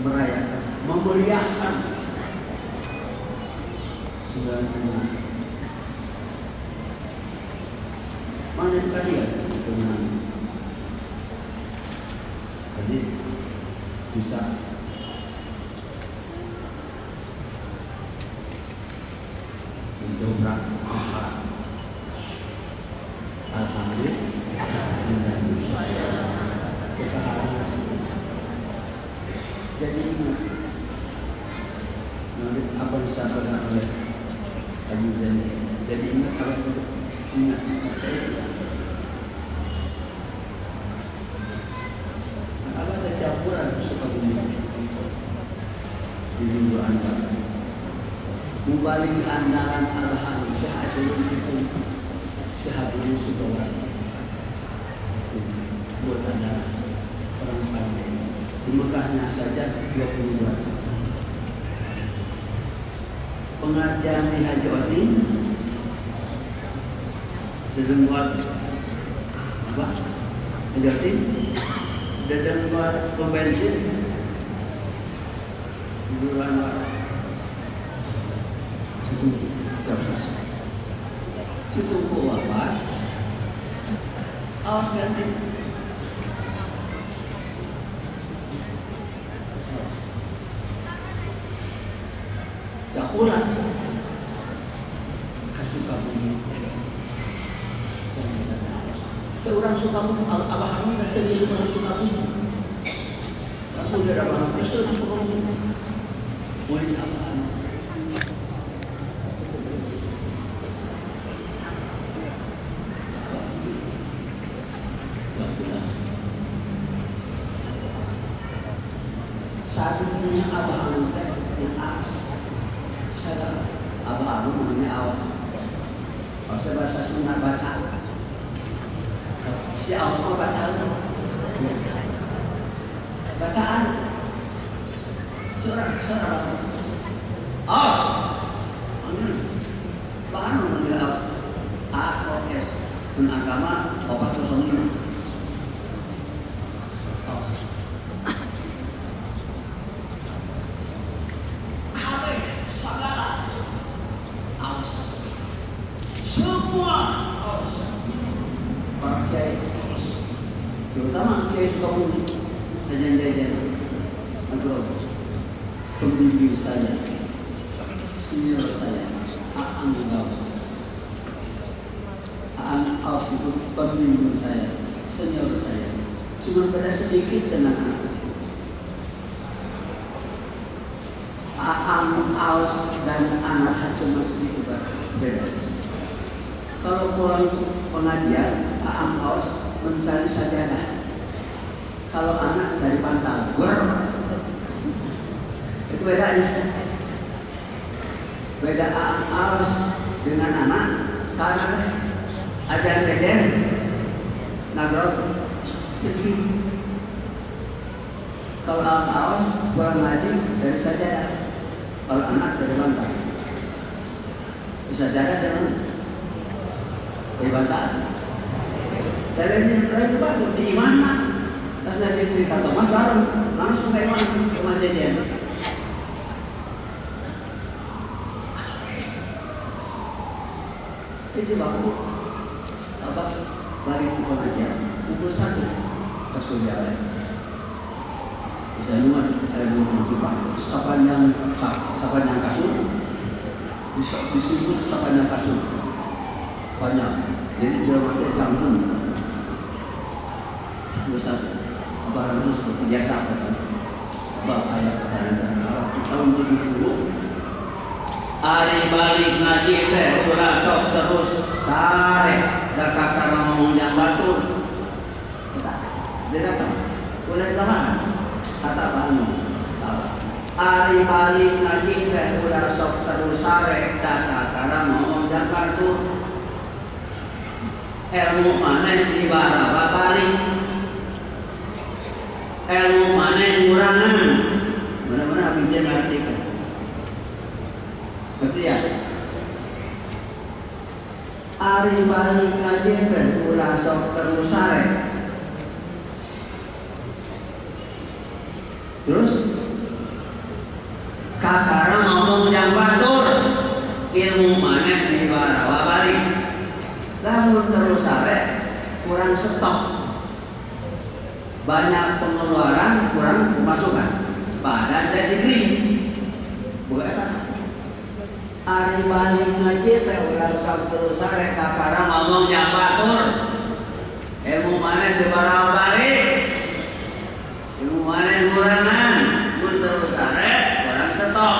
merayakan, memeriahkan 90. Mana tadi ya? Jadi bisa mendobrak apa? Alhamdulillah. Jadi ingat, apa yang disampaikan oleh Abu Zaini. Jadi ingat apa itu? Ingat saya tidak. Apa ada campuran suka bunyi di minggu anda. Mubalik andalan alhan sehadulun situ sehadulun sukawan. Buat anda orang pandai. Di Mekahnya saja 22. Pengajian di Haji Otin dan buat apa? Haji Otin dan buat pembensin bulan situ apa? Awas ganti. Tak pulang kasih kamu itu orang suka mu abah kamu dah terjadi orang suka mu aku udah abah kamu itu suka mu boleh abah kamu namanya aus. Saya abang-abang namanya aus. Aus bahasa Sunda baca. Si aus mau bacaan. Bacaan. Surah aus. Bahan namanya aus. A-O-S. Agama 405. Aus. Kabeh segala aus. Semua aus. Para kiai aus. Terutama kiai Sukabumi, ajan-ajan agro pembimbing saya, senior saya, Aang Aus. Aang Aus itu pembimbing saya, senior saya. Cuma beda sedikit dengan aku. Aang Aus dan anak cuma sedikit beda. Kalau pulang pengajian, Aang Aus mencari sajadah. Kalau anak cari pantal, itu bedanya. Beda Aang Aus dengan anak, sangat ada deden, nagrod, sedikit. Kalau Aang Aus pulang ngaji cari sajadah. Kalau anak cari pantal, bisa sajadah dengan dari bantal. Dari itu baru di mana? Pas nanti cerita Thomas baru langsung ke mana? Ke Majadian. Itu waktu abang balik ke pengajian pukul 1 ke Sudialai. Januari ada 27 sepanjang kasur disebut sepanjang kasur banyak. Jadi dia pakai jambun. Besar barang itu seperti biasa kan. Sebab ayat tanda-tanda tahun 70 hari balik ngaji teh ulah sok terus sare da kakak ngomong yang batu. Dia datang. Boleh zaman kata Bang. Hari balik ngaji teh ulah sok terus sare da kakak ngomong yang batu. Ilmu mana di baraba balik. Ilmu mana yang kurangan. Benar-benar pinjam artikan. Berarti ya. Ari balik ngaji kan ulah sok terus sare. Terus kakara ngomong jam batur. Ilmu mana di barawa balik. Lamun terus sare kurang stok. Banyak pengeluaran, kurang pemasukan. Badan jadi kering. Bukan kata. Ari balik ngaji teh ulah sok terus sare kakara ngomong jam batur. Ilmu mana di barawa balik. Ilmu mana yang kurangan. Mun terus sare kurang stok.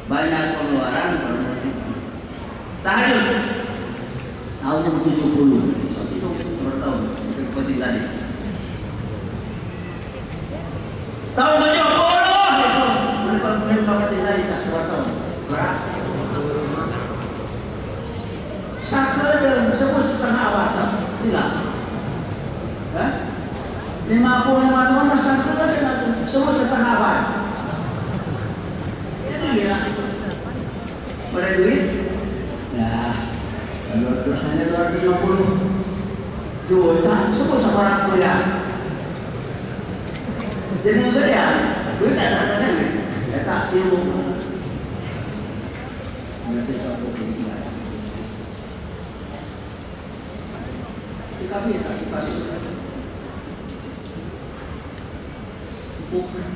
Banyak pengeluaran, kurang pemasukan. Tahajud tahun 70 sampai itu bertahun seperti tadi. Tahun 70 itu menempatkan tadi tak bertahun. Berat. Sakedeung sebut setengah awal bilang. 55 tahun masa sakedeung sebut setengah awal. Itu dia. Pada duit. Nah, hanya 250 juta sebut sebarang kuliah. Jadi enggak ya, duit ada kan? Eta ilmu. Nanti aku pilih. Kami tak dipasung. Bukan.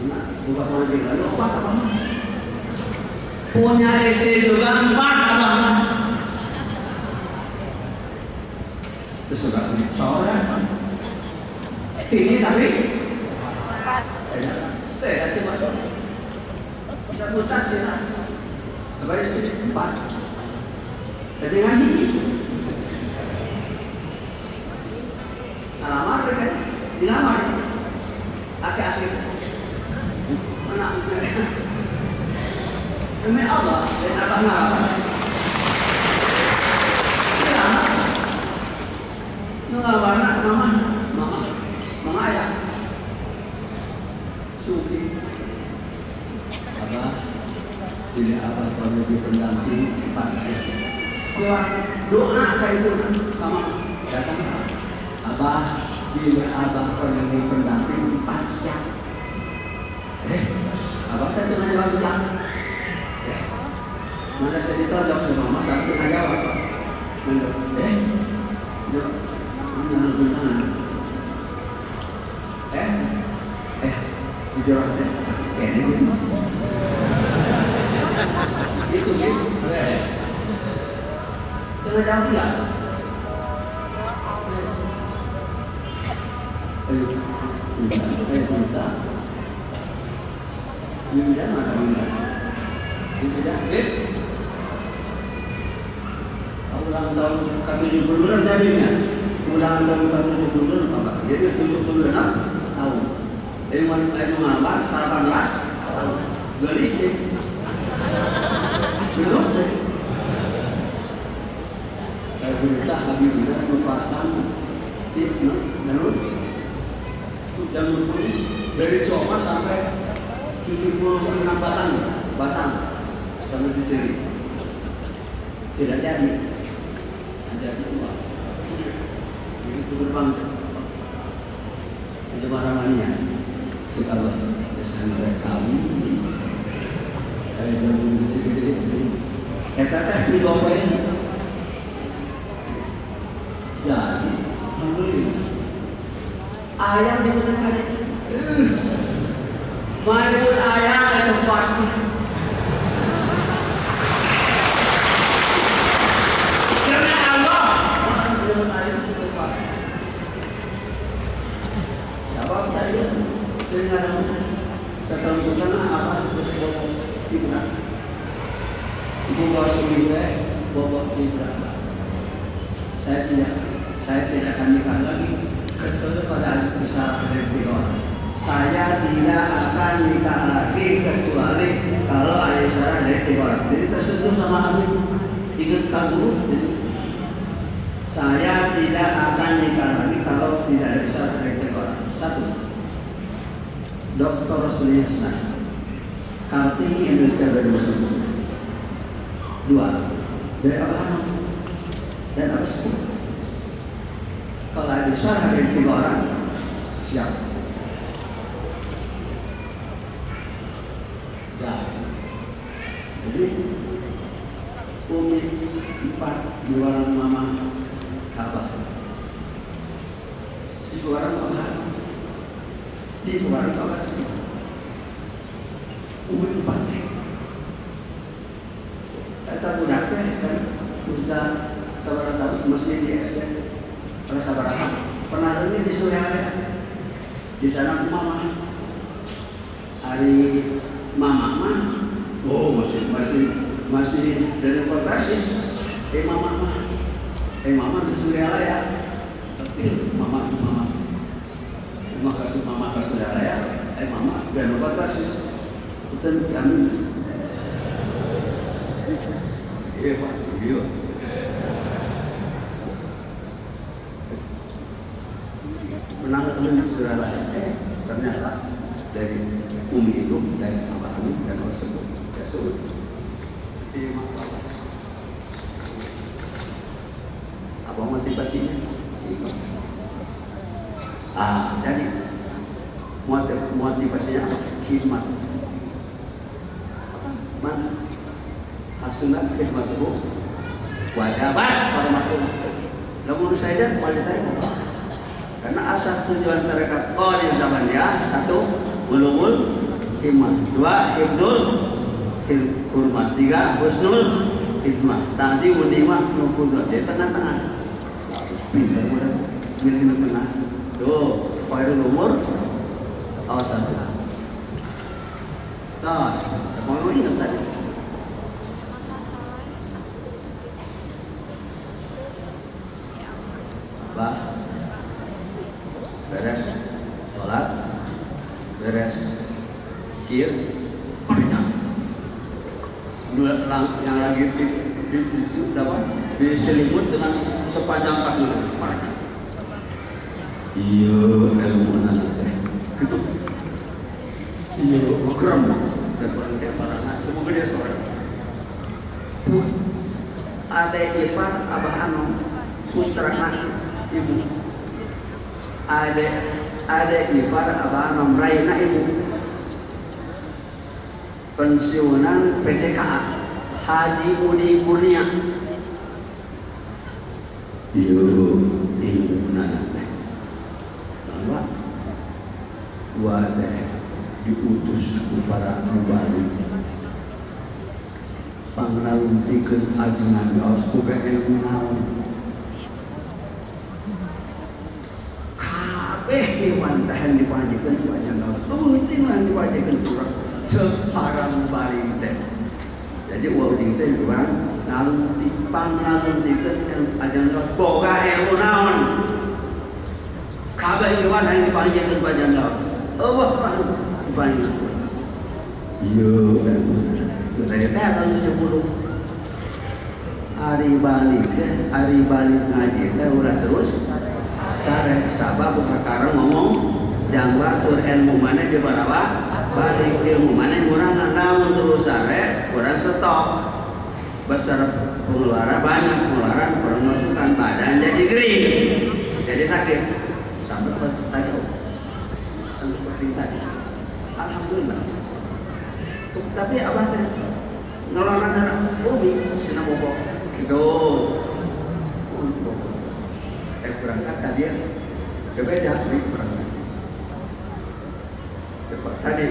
Nah, bukan mau jadi apa apa? Punya istri juga 4 abang. Terus sudah sore. Hiji tapi tidak cuma kita pucat sih lah. Tapi istri 4. Jadi kan hiji. Alamar kan? Dilamar. Akak Demi Allah dan abah ngarang. Ya, ngarang mama ayah. Suki, abah, bila abah kalau dipendamping paksa. Doa ke ibu, mama datang. Abah, bila abah kalau dipendamping paksa. Abah saya cuma jawab bilang. Mana saya ditolak sama mama satu tengah jawab. Mana dijual teh kayaknya gitu. Itu tengah jawab tidak. Tidak mana tidak. Ulang tahun ke-70 jadinya. Ulang tahun ke-70 apa? Jadi 76 tahun. Dari mengamal 18 tahun. Gelis deh. Belum deh. Kita Habibullah mempasang tip menurut jalur kuning dari Coma sampai 76 batang sampai Ciceri. Tidak jadi. Ada dua. Itu berbang. Ada barang-barangnya. Sekarang bersama kami. Kata di bawah ini. Jadi, alhamdulillah. Ayam digunakan itu. Mana ayam itu pasti. Setelah sultan apa terus bawa kiblat. Ibu bawa suaminya bawa kiblat. Saya tidak akan nikah lagi kecuali pada besar dari 3 orang. Saya tidak akan nikah lagi kecuali kalau ayah saya dari 3 orang. Jadi tersentuh sama Habib. Ingatkan dulu. Jadi saya tidak akan nikah lagi kalau tidak ada besar dari 3 orang. 1. Dr. Rasulullah Islam Kartini Indonesia 2010. 2. Dari Abah dan Abah Sepuluh. Kalau ada besar dari 3 orang siap. Jadi Umi 4 di warung mama Kabah. Di warung Abah. Di warung Abah Sepuluh. Umi 4. Kata budaknya kan Ustaz sabar tahu masih di SD. Oleh sabar apa? Pernah dengar di Surabaya. Di sana mama. Hari mama mah. Oh masih dari Persis. Mama di Surabaya. Tapi mama. Terima kasih mama ke Surabaya. Mama dari Persis. Itu kami. Iya Pak, iya. Pernah ketemu Surabaya, ternyata dari Umi itu, dari Abah Umi dan orang sebut, ya sebut. Jadi apa motivasinya? Jadi motivasinya apa? Khidmat. Mana? Hasilnya khidmat itu wajibat pada makhluk. Lalu saya wanita itu. Karena asas tujuan tarekat qadir zamannya 1. Ulumul himmat, 2. Hifdzul hurmat, 3. Husnul hikmah. Tadi unimah nufudot di tengah-tengah. Pintar mudah milih tengah. Tuh, khairul umur awasan. Mau ingat tadi. Apa? Beres sholat, beres kir, yang lagi diselimut dengan sepanjang kasur. Iya, ilmu nanti. Gitu. Iya, geram. Dan orang dia sorangan, itu gede sorangan. Ada ipar abah Anom, putra ibu. Ada ipar abah Anom, Raina ibu. Pensiunan PTKA Haji Budi Kurnia. Iya, ilmu nanti. Lalu dua teh diutus kepada mubalik pangnalungtikeun ajengan gaos boga ilmu naon kabeh hewan teh dipajikeun ku ajengan gaos leuwih mah dipajikeun kurang ceuk para mubalik teh jadi wauing teh urang pangnalungtikeun ajengan gaos boga ilmu naon kabeh hewan yang dipajikeun ku ajengan gaos eueuh banyak. Iya, saya teh akan 70. Hari balik ngaji teh ulah terus sare sabab perkara ngomong jangwa tur ilmu mana di barawa balik ilmu mana urang naon terus sare urang stop. Besar pengeluaran banyak pengeluaran masukan badan jadi kering. Jadi sakit. Sampai tadi. Sampai seperti tadi. Alhamdulillah. Tapi abah teh ngelola darah bumi sina bobok gitu. Berangkat tadi ya. Bebeja berangkat. Cepat tadi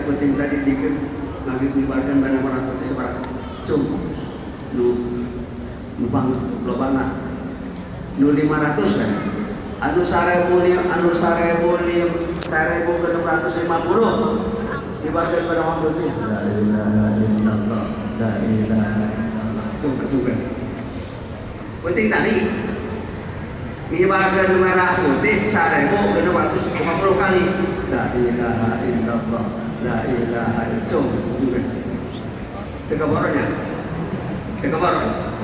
penting tadi dikit lagi dibarkan banyak orang putih sebarang. Cum. Numpang lobana. Nu 500 kan. Anu 1.650 dibagikan pada waktu itu. La ilaha illallah, la ilaha illallah. Juga. Penting tadi. Dibagikan merah putih 1.650 kali. La ilaha illallah, la ilaha illallah. Juga. Tekabarnya.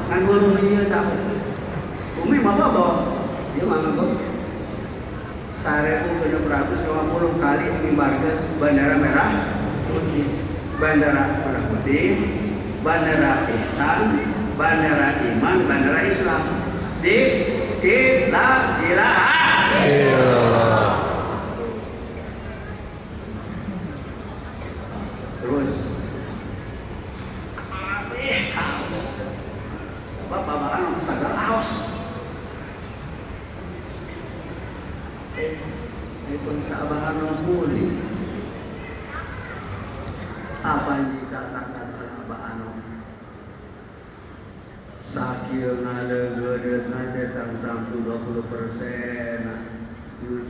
Kan guru dia tahu. Umi apa? Dia mana 1.650 kali mengibarkan bendera merah putih, bendera merah putih, bendera ihsan, bendera iman, bendera Islam. La ilaha illallah. Terus sebab babaan sadar aos. Itu sabahan muli. Apa yang dikatakan oleh Abah Anom? Sakil ngalegeudeut ngacetak 20%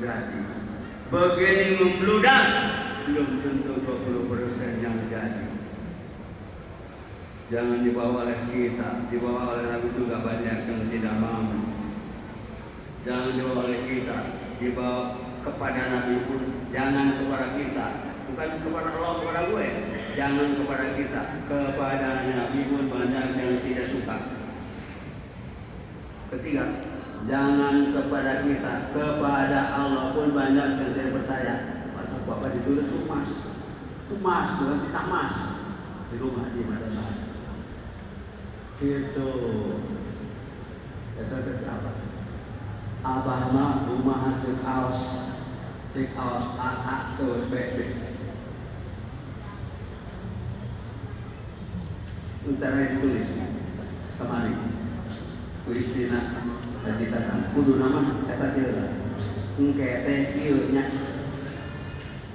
jadi. Begini membludak belum tentu 20% yang jadi. Jangan dibawa oleh kita, dibawa oleh Nabi juga banyak yang tidak mampu. Jangan dibawa oleh kita, dibawa kepada Nabi pun jangan kepada kita, bukan kepada Allah, kepada gue. Jangan kepada kita, kepada Nabi pun banyak yang tidak suka. Ketiga, jangan kepada kita, kepada Allah pun banyak yang tidak percaya. Atau Bapak ditulis sumas, bukan kita mas di rumah di madrasah. Gitu. Itu apa? Abah mah rumah cek aos AA terus BB. Utara ditulis kemari. Ku istina haji tatang kudu nama kata tira. Engke teh ieu nya.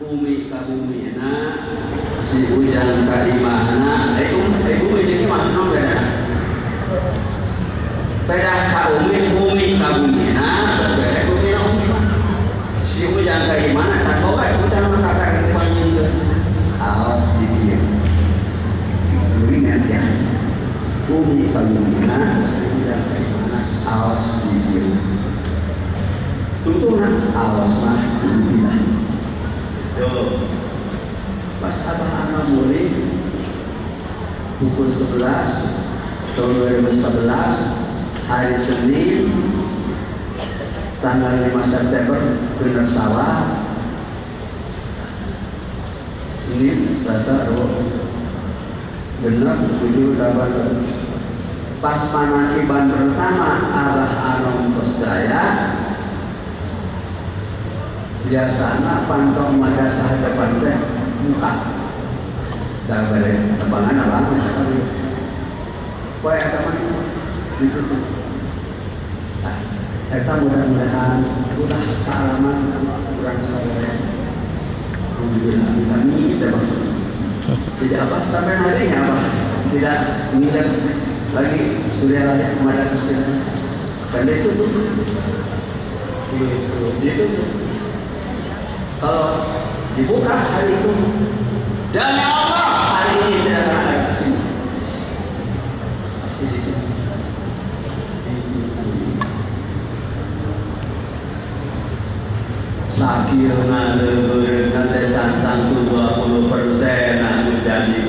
Umi ka bumina si ujang ka imahna. Umi jeung imah naon beda? Beda ka umi ka bumina terus beda ku umi. Si ujang ka imahna can boga ujang mah kakak panjieun. Aos di dieu. Ingat ya. Umi ka bumina si ujang ka imahna aos di dieu. Tuntunan awas mah kudu pas Abah Anom mulih pukul 11 tahun 2011 hari Senin tanggal 5 September benar sawah Senin, Selasa, Rabu benar 7 dapat pas panakiban pertama Abah Anom Kosdaya biasanya pantau madrasah depan teh muka dah balik tebangan abang poe teman itu eta mudah-mudahan udah kealaman kurang saya alhamdulillah kami tidak apa sampai harinya apa tidak menginjak lagi sudah ada madrasah sudah dan itu tuh itu kalau dibuka hari itu dan ya Allah hari ini tidak ada di sini. Sakit ngaleur nanti cantang tuh 20% anu jadi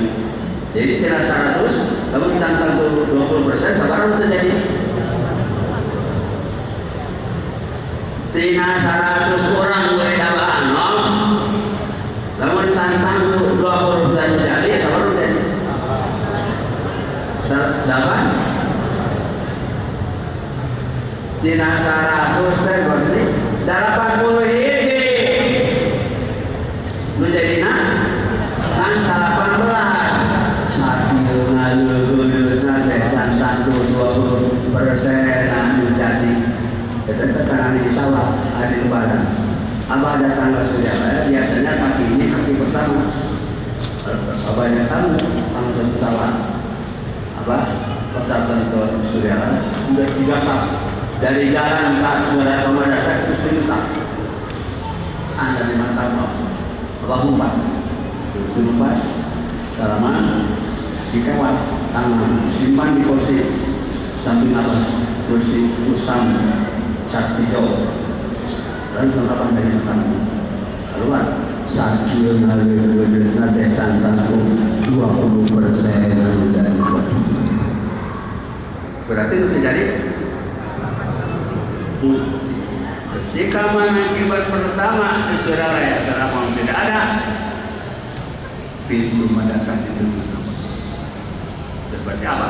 tidak 100 tapi cantang tuh 20% sabar terjadi tina 100 orang murid Abah Anom lamun cantang tuh 20% jadi sabar terjadi 8 tina 100 teh berarti 80 hiji menjadi kan 18 sakit ngalur nanti cantang tuh 20% anu jadi kita tekan di sawah hari lebaran Abah datang ke saudara biasanya kaki ini kaki pertama Abah datang langsung ke sawah Abah datang ke saudara sudah 3 sak dari jalan ke saudara ke madrasah itu 3 sak anda di mata Abah umpat salaman di kawat tangan simpan di kursi samping Abah kursi usam cat hijau dan apa dari tamu keluar sakit ngalur nanti cantangku 20% menjadi berarti itu terjadi jika akibat pertama saudara ya saudara tidak ada pintu madrasah itu seperti apa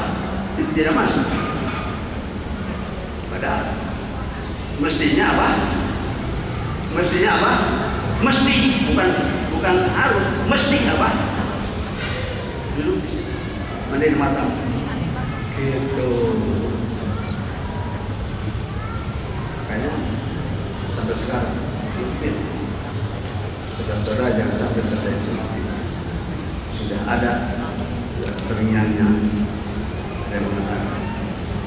itu tidak masuk padahal mestinya apa? Mesti bukan harus, mesti apa? Dulu mandi di mata. Gitu. Makanya sampai sekarang saudara-saudara jangan sampai terjadi. Sudah ada teringatnya yang mengatakan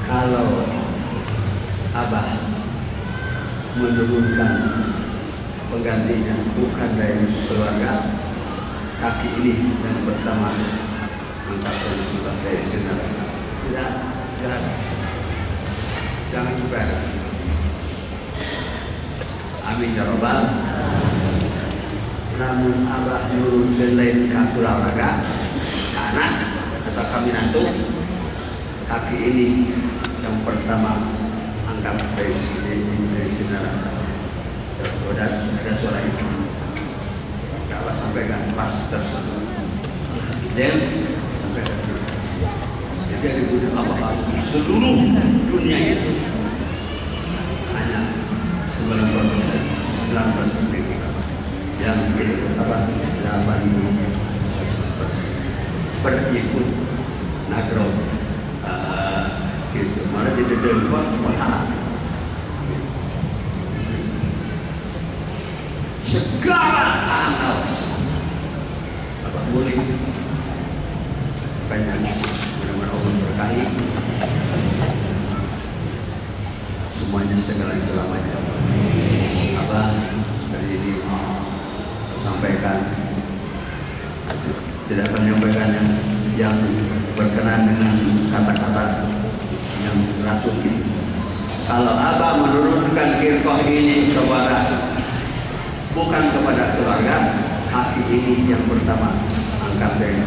kalau Abah menurunkan penggantinya bukan dari keluarga kaki ini yang pertama mengatakan sudah dari saudara sudah jangan juga amin ya robbal namun Abah nurunkan lain keluarga anak atau kami nantu kaki ini yang pertama anggap dari saudara dan ada suara itu kalau sampaikan pas tersebut Jen sampaikan jadi ada guna apa seluruh dunia itu hanya 19% yang apa 80% berikut nagro gitu malah jadi dewa mahal segala hal apa boleh banyak mudah-mudahan Allah berkahi semuanya segala selamanya apa dari ini sampaikan tidak menyampaikan yang berkenan dengan kata-kata yang racun ini. Kalau Abah menurunkan firqah ini kepada bukan kepada keluarga, kaki ini yang pertama angkat dari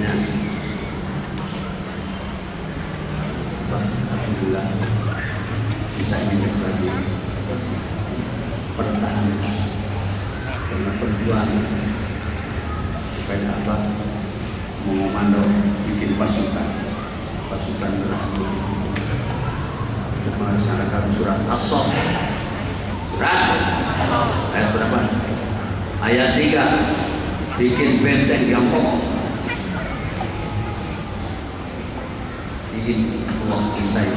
Makanya alhamdulillah bisa hidup lagi pertahanan karena perjuangan supaya Allah mengomando bikin pasukan berani untuk melaksanakan surat As-Saff. Surat ayat berapa? Ayat 3. Bikin benteng yang kokoh. Ingin Allah cintai.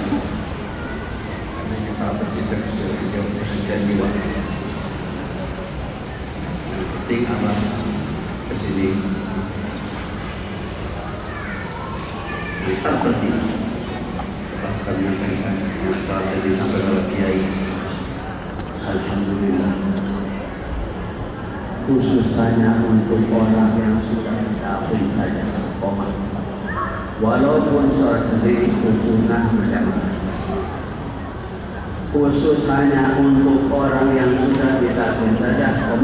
Karena para pecinta kesucian jiwa. Yang penting Allah kesini. Yang terpenting bahkan menyampaikan yang telah tadi sampai oleh Kiai. Alhamdulillah, khusus hanya untuk orang yang sudah dikawin saja, walaupun sholat sendiri hukumnya berjamaah. Khusus hanya untuk orang yang sudah dikawin saja,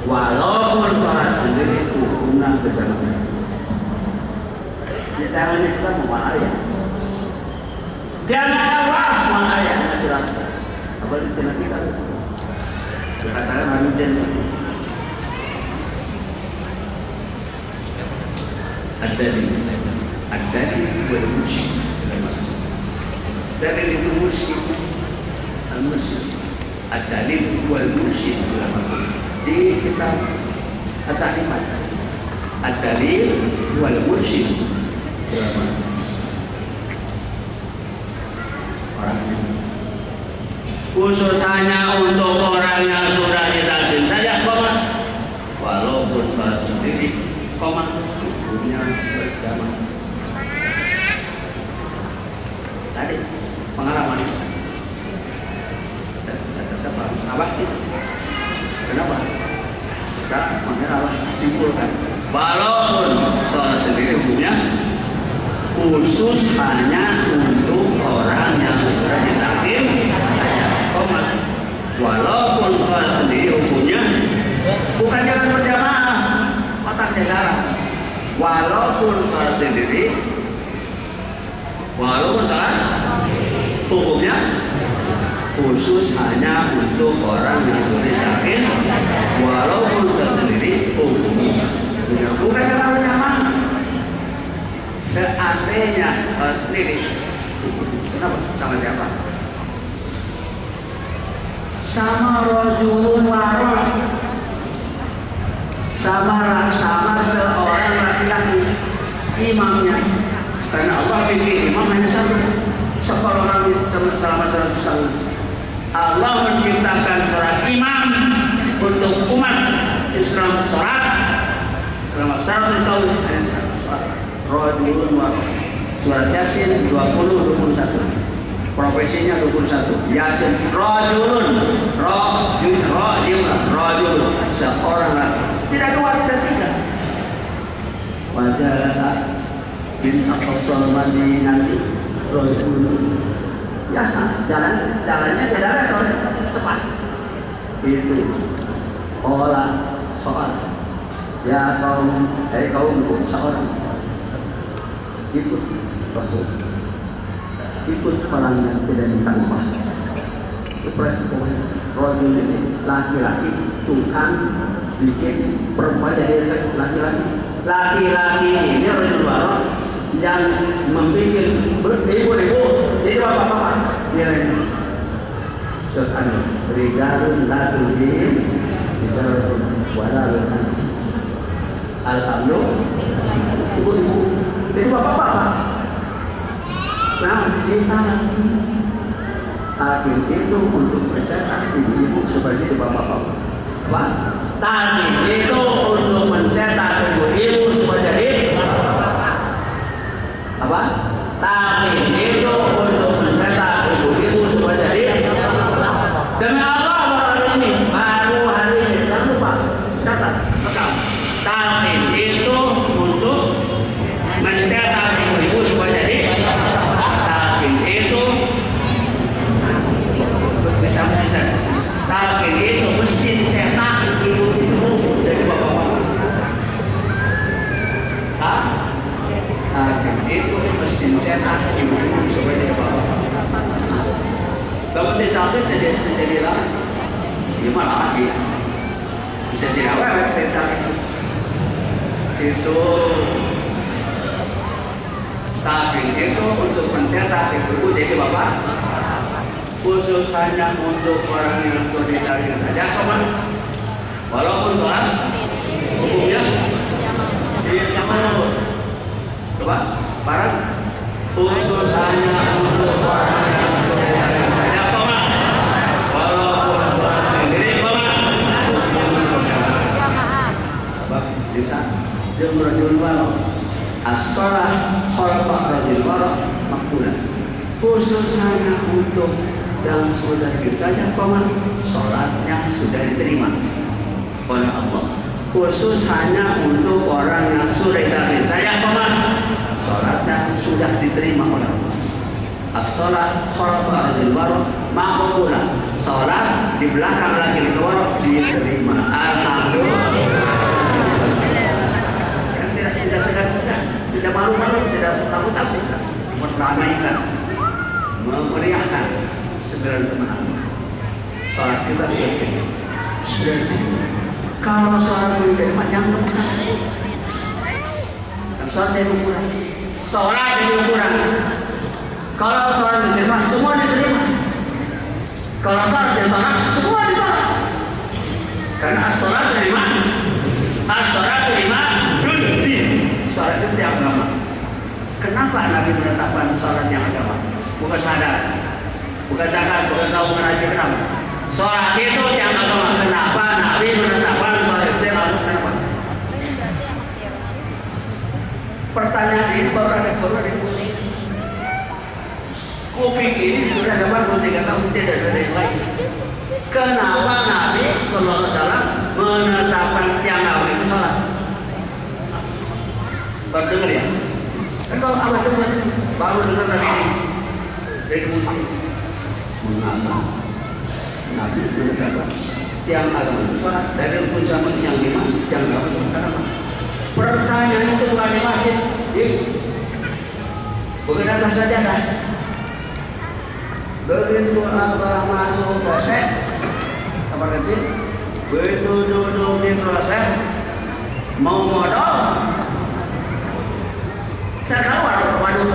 walaupun sholat sendiri hukumnya berjamaah. Di tangan kita mau ayat. Jangan Allah mau ayat bilang. Apa itu nanti kita? Berkatakan anu janji. Ada di wal musyrik. Dari itu musyrik. Al-musyrik. Ada di wal musyrik di kitab At-Tahrimat. Ada di wal musyrik. Khusus hanya untuk orang yang sudah ditakdir saja, walaupun sholat sendiri, hukumnya berjamaah. Tadi pengalaman, tetap apa? Kenapa? Kita mengenal simpulkan, walaupun sholat sendiri hukumnya khusus hanya untuk orang yang sudah ditakdir saja. Walaupun sholat sendiri hukumnya bukan jangan berjamaah, otaknya salah. Walaupun sholat sendiri, walaupun sholat hukumnya khusus hanya untuk orang yang sudah ditakdir. Walaupun sholat sendiri hukumnya bukan jangan berjamaah. Seandainya sendiri, kenapa? Sama siapa? Sama rojulun warok, sama seorang laki-laki imamnya. Karena Allah bikin imam hanya satu, seorang selama 100 tahun. Allah menciptakan seorang imam untuk umat Islam sholat selama 100 tahun hanya satu sholat. Rojulun warok. Surat Yasin 20-21. Profesinya 21. Yasin rojulun, rojulun, seorang laki. Tidak dua, tidak tiga. Wajah bin Aqsal Madinati rojulun. Biasa, jalannya tidak ada cepat. Itu olah soal. Ya kaum seorang ikut Rasul, ikut perang yang tidak ditangkap. Presiden rojul ini laki-laki tukang bikin perempuan jadi laki-laki ini rojul warok yang membuat ibu-ibu jadi bapak-bapak nilainya sekan rijalun latulhim rijalun walalun alhamdulillah ibu-ibu jadi bapak-bapak. Nah, di tangan takdir itu untuk mencetak ibu-ibu seperti bapak-bapak. Apa? Takdir itu untuk mencetak ibu-ibu supaya jadi bapak-bapak. Apa? Takdir itu untuk mencetak ibu-ibu supaya jadi bapak-bapak. Demi Allah baru hari ini jangan lupa catat. Takdir itu untuk mencetak ibu-ibu supaya jadi takdir itu bisa mencetak. Takdir itu mesin cetak ibu-ibu jadi bapak-bapak. jadi lagi. Ini malah lagi. Bisa dirawat tentang itu. Tapi itu untuk mencetak itu jadi bapak khusus hanya untuk orang yang solidaritas saja, teman. Walaupun sholat hukumnya yang mana? Coba barang khusus hanya untuk orang yang solidaritas saja, teman. Walaupun sholat sendiri, teman. Bisa jumrahul walau as-shalah khalfa rajul walau makbulah. Khusus hanya untuk yang sudah saja, sholat yang sudah diterima oleh Allah. Khusus hanya untuk orang yang sudah diterima saja, sholat yang sudah diterima oleh Allah. As-shalah khalfa rajul walau makbulah. Sholat di belakang lagi walau diterima. Alhamdulillah. Tidak segan-segan, tidak malu-malu, tidak takut-takut, meramaikan, memeriahkan segala kemenangan. Sholat kita sudah diterima. Kalau sholat belum diterima, jangan kurang. Sholat yang kurang. Sholat yang kurang. Kalau sholat diterima, semua diterima. Kalau sholat ditolak, semua ditolak. Karena as-sholat terima, as-sholat terima. Sholat itu tiap agama. Kenapa Nabi menetapkan sholat yang agama? Bukan syahadat, bukan zakat, bukan saum haji. Kenapa? Sholat itu yang agama. Kenapa Nabi menetapkan sholat itu yang agama? Kenapa? Pertanyaan ini baru ada kuping ini sudah dapat 3 tahun tidak ada yang lain. Kenapa Nabi Sallallahu Alaihi Wasallam menetapkan tiang agama itu sholat? Baru dengar ya? Kan kalau awal dengar, baru dengar dari ini. Dari muncul. Mengapa Nabi menetapkan tiang agama itu sholat? Dari rukun zaman yang 5, tiang agama itu kenapa? Pertanyaan itu bukan di masjid, bukan atas sajadah. Begitu abah masuk kloset, kamar kecil, begitu duduk di kloset, mau modal. Saya keluar, waduh,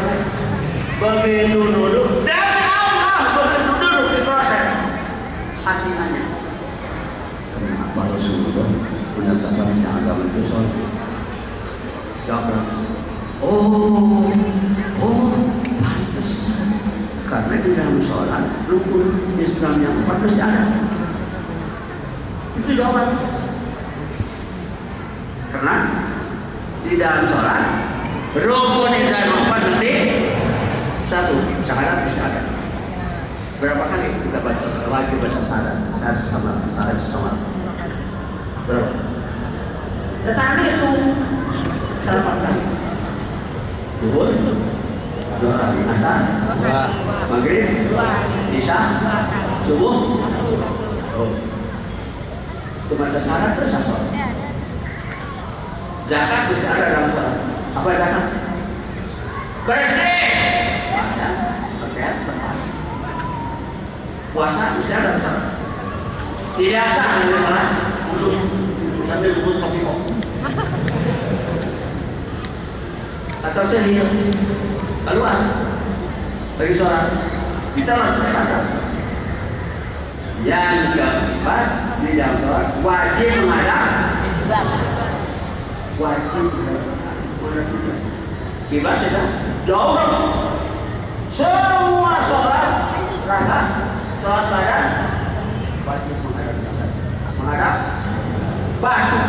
begitu duduk, dan Allah begitu duduk di kloset, hati nanya, kenapa Rasulullah menetapkan yang agama itu sholat? Jawab, pantas, karena di dalam sholat rukun Islam yang 4 mesti ada. Itu jawaban. Karena di dalam sholat rukun Islam 4 mesti 1, syahadat mesti ada. Berapa kali kita baca wajib baca syahadat? Syahadat sama. Berapa? Ya tadi itu 4 kali. Zuhur 2 kali, asar 2, maghrib 2, isya subuh. Itu baca syahadat terus sholat. Zakat mesti ada dalam sholat. Apa zakat? Bersih. Pakaian tepat. Puasa mesti ada dalam sholat. Tidak sah hanya sholat untuk sambil bubut kopi kok. Atau cahil keluar dari sholat kita batal. Yang keempat di dalam sholat wajib menghadap kiblat bisa jauh. Semua sholat rakaat sholat badan wajib menghadap batu.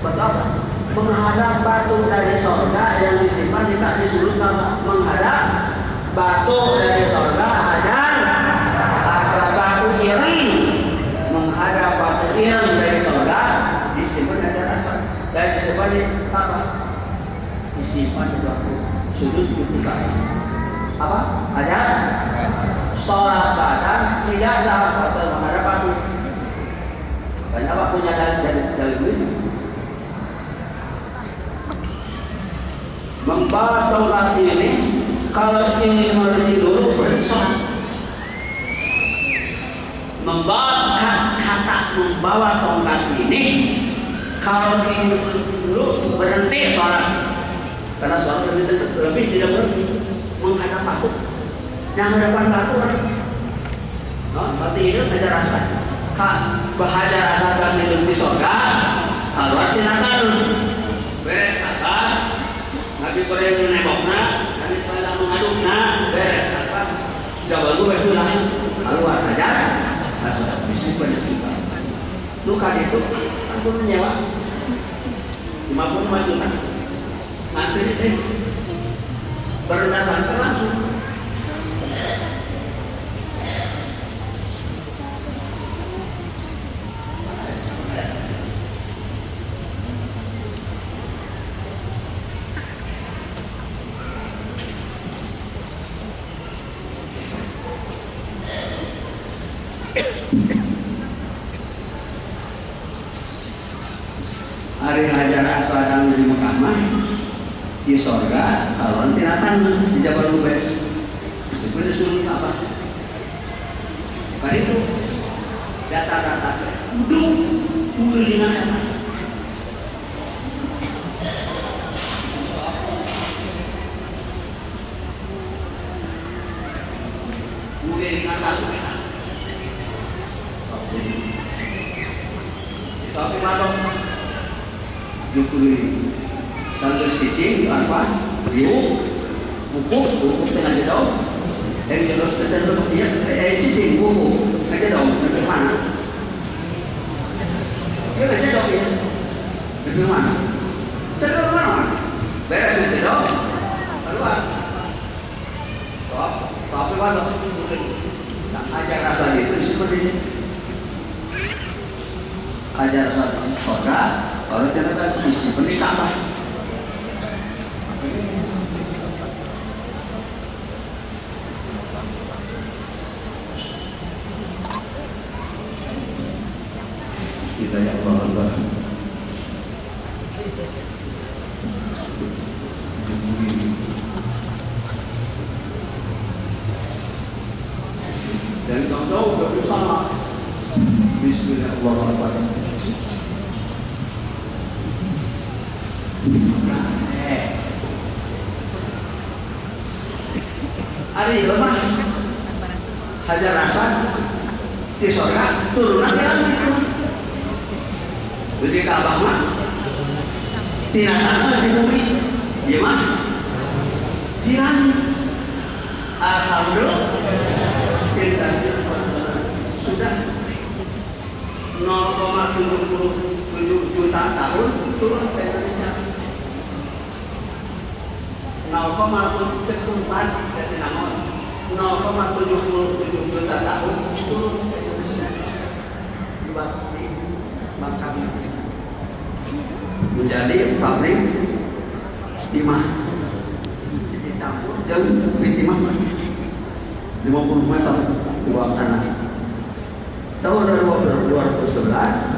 Betapa menghadap batu dari surga yang disimpan tidak disuruh sama menghadap batu dari surga hajar asal batu ireng. Menghadap batu ireng dari surga disimpan hajar asal dan disimpan di apa? Disimpan di batu sudut itu apa? Hajar sholat badan tidak sah menghadap batu. Kenapa punya dalil ini? Membatal laki ini kalau ingin mengerti dulu bersolat. membawa tongkat ini kalau dulu berhenti sholat karena sholat lebih tidak berhenti menghadap batu yang hadapan batu seperti itu hajar aswad bahajar aswad kami di surga keluar tindakan beres apa Nabi Ibrahim nembokna Nabi Ismail mengadukna beres apa jawab gue itu lah keluar hajar aswad disebut luka itu aku menyewa 55 juta antri deh berdasarkan langsung hari hajar aswad di Mekah di sorga kalau tinatan di Jabal Lubes sebenarnya sulit apa bukan itu data-data udah dengan data udah dengan data tapi malam Jukuri sambil cicing apa riu buku tengah jauh dari jauh tertentu dia cicing buku aja dong dari mana dia aja dong ya dari mana terus mana beres aja dong keluar tapi mana ajar asal itu seperti ini ajar asal surga kalau ternyata istri pernikahan apa? Kita yang Allah dan tahu bersama Bismillahirrahmanirrahim. Hari lemah hajar aswad di surga turunan jalan itu jadi Ka'bah mah tindakan di bumi gimana jalan alhamdulillah kita sudah 0,77 juta tahun turun ke Indonesia 0,74 dari namun 0,77 juta tahun turun ke Indonesia di Bangkangnya menjadi pabrik timah dicampur dan timah 50 meter di bawah tanah tahun 2011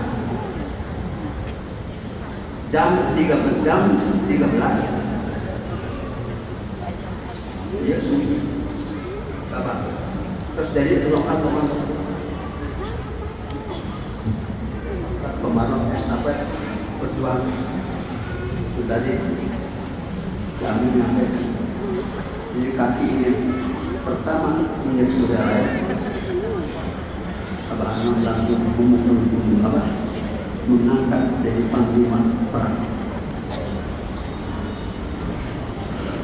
jam 13 ya sudah apa terus jadi lokal pembalap estafet berjuang itu tadi kami menyampaikan ini kaki ini pertama menjadi saudara Abah Anam langsung memukul apa mengangkat jadi panglima perang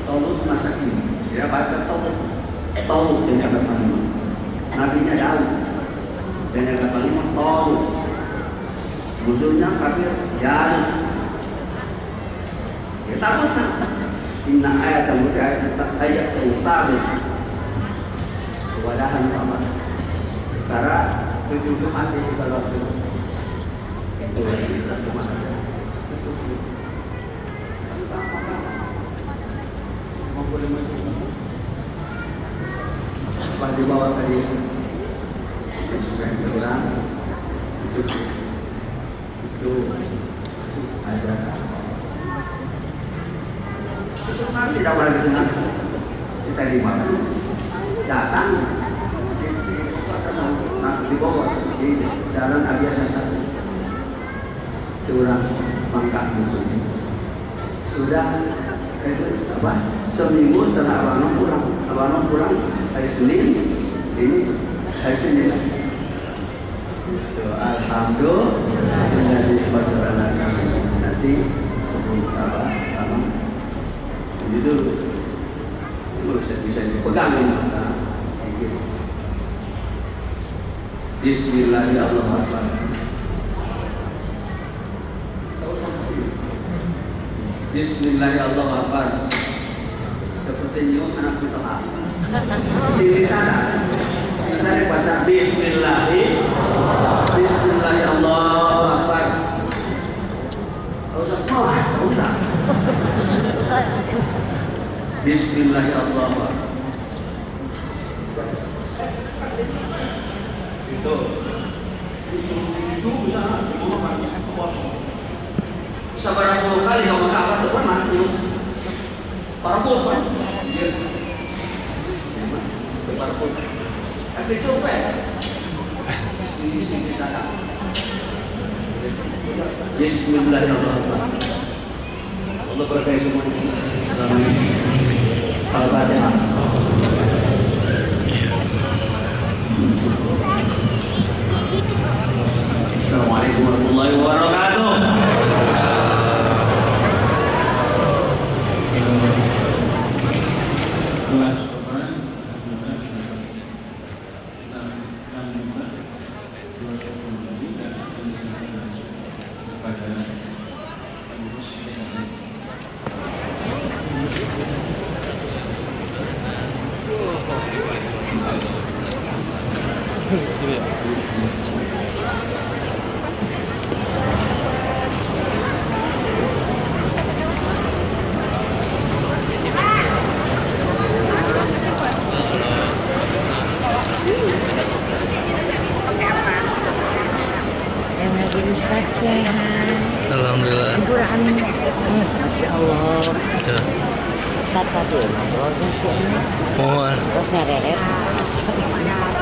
Taulut masa kini dia baca Taulut yang jaga panglima nabinya Daud dan jaga panglima Taulut musuhnya kafir Jalut dia takut kan inna ayat utama kewadahan Allah karena tujuh hati kalau itu kita cuma ada mau boleh maju apa dibawa tadi supaya kurang itu ada itu kan tidak boleh dengan kita dimakan datang di di bawah di Jalan Abiasa 1 curang Pangkal gitu. Sudah itu seminggu setelah abang pulang hari Senin, ini hari Senin. Alhamdulillah menjadi perjalanan kami nanti sebelum abang ini dulu bisa dipegang ini. Bismillahirrahmanirrahim. Bismillahirrahmanirrahim. Seperti nyium anak kita. Sini sana. Kita baca Bismillahirrahmanirrahim. Tahu tak? Bismillahirrahmanirrahim. Itu bisa sabar puluh kali sama apa tuh pernah minum parabol kan dia parabol tapi coba ya sini sana Bismillahirrahmanirrahim. Allah berkahi semua Al-Fatihah. Assalamualaikum warahmatullahi wabarakatuh. Alhamdulillah. Masya Allah. Ya. Tadi ngobrol fungsinya. Mohon. Terus ngereret. Masya Allah.